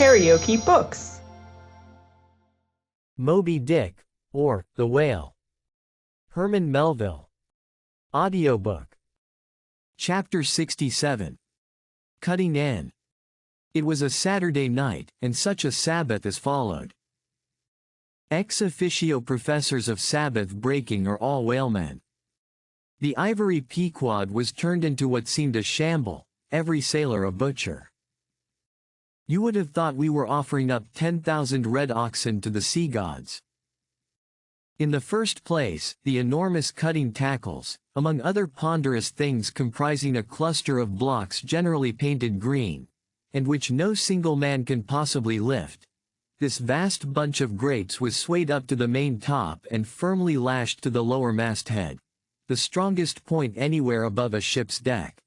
KaraokeBooks. Moby-Dick, or The Whale. Herman Melville. Audiobook. Chapter 67. Cutting in. It was a Saturday night, and such a Sabbath as followed. Ex officio professors of Sabbath breaking are all whalemen. The ivory Pequod was turned into what seemed a shamble, every sailor a butcher. You would have thought we were offering up 10,000 red oxen to the sea gods. In the first place, the enormous cutting tackles, among other ponderous things comprising a cluster of blocks generally painted green, and which no single man can possibly lift. This vast bunch of grates was swayed up to the main top and firmly lashed to the lower masthead, the strongest point anywhere above a ship's deck.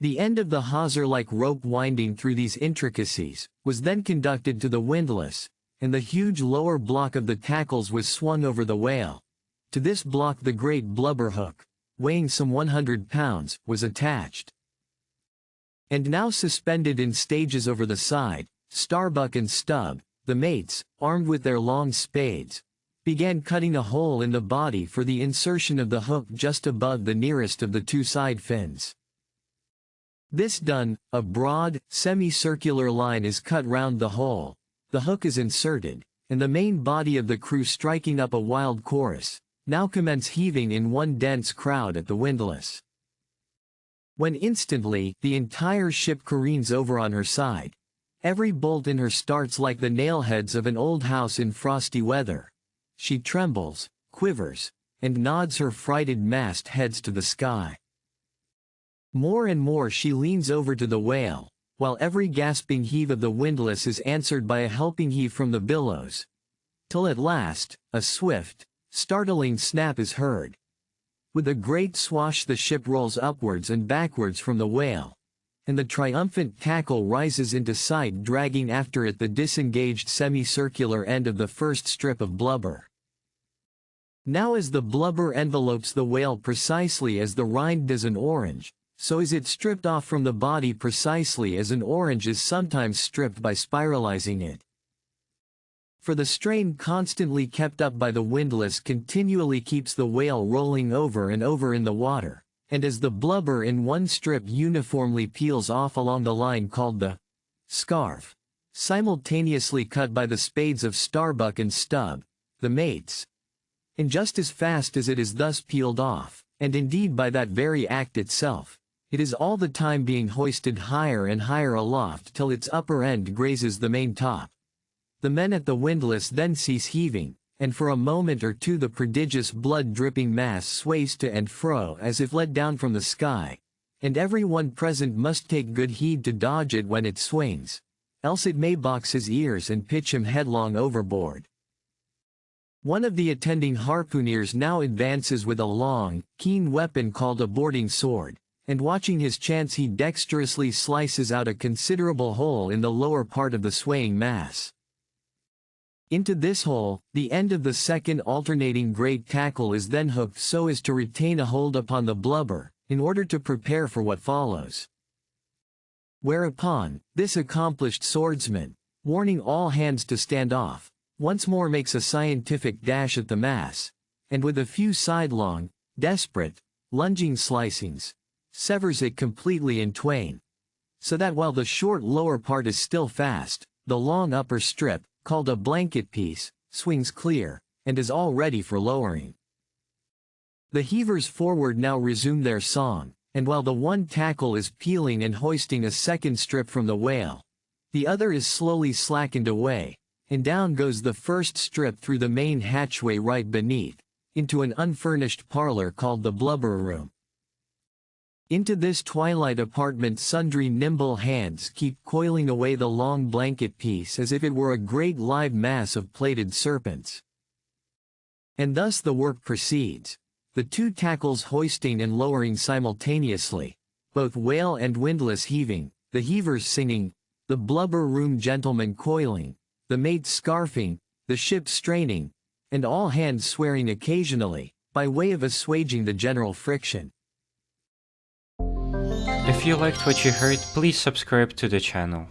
The end of the hawser-like rope winding through these intricacies was then conducted to the windlass, and the huge lower block of the tackles was swung over the whale. To this block the great blubber hook, weighing some 100 pounds, was attached. And now suspended in stages over the side, Starbuck and Stubb, the mates, armed with their long spades, began cutting a hole in the body for the insertion of the hook just above the nearest of the two side fins. This done, a broad, semicircular line is cut round the hole, the hook is inserted, and the main body of the crew, striking up a wild chorus, now commence heaving in one dense crowd at the windlass. When instantly the entire ship careens over on her side, every bolt in her starts like the nail-heads of an old house in frosty weather. She trembles, quivers, and nods her frighted mast heads to the sky. More and more she leans over to the whale, while every gasping heave of the windlass is answered by a helping heave from the billows, till at last, a swift, startling snap is heard. With a great swash the ship rolls upwards and backwards from the whale, and the triumphant tackle rises into sight, dragging after it the disengaged semicircular end of the first strip of blubber. Now as the blubber envelopes the whale precisely as the rind does an orange, so is it stripped off from the body precisely as an orange is sometimes stripped by spiralizing it. For the strain constantly kept up by the windlass continually keeps the whale rolling over and over in the water, and as the blubber in one strip uniformly peels off along the line called the scarf, simultaneously cut by the spades of Starbuck and Stubb, the mates, and just as fast as it is thus peeled off, and indeed by that very act itself, it is all the time being hoisted higher and higher aloft till its upper end grazes the main top. The men at the windlass then cease heaving, and for a moment or two the prodigious blood-dripping mass sways to and fro as if let down from the sky, and every one present must take good heed to dodge it when it swings, else it may box his ears and pitch him headlong overboard. One of the attending harpooneers now advances with a long, keen weapon called a boarding sword, and watching his chance he dexterously slices out a considerable hole in the lower part of the swaying mass. Into this hole, the end of the second alternating great tackle is then hooked so as to retain a hold upon the blubber, in order to prepare for what follows. Whereupon, this accomplished swordsman, warning all hands to stand off, once more makes a scientific dash at the mass, and with a few sidelong, desperate, lunging slicings, severs it completely in twain, so that while the short lower part is still fast, the long upper strip, called a blanket piece, swings clear, and is all ready for lowering. The heavers forward now resume their song, and while the one tackle is peeling and hoisting a second strip from the whale, the other is slowly slackened away, and down goes the first strip through the main hatchway right beneath, into an unfurnished parlor called the blubber room. Into this twilight apartment sundry nimble hands keep coiling away the long blanket piece as if it were a great live mass of plaited serpents. And thus the work proceeds, the two tackles hoisting and lowering simultaneously, both whale and windlass heaving, the heavers singing, the blubber room gentlemen coiling, the mates scarfing, the ship straining, and all hands swearing occasionally, by way of assuaging the general friction. If you liked what you heard, please subscribe to the channel.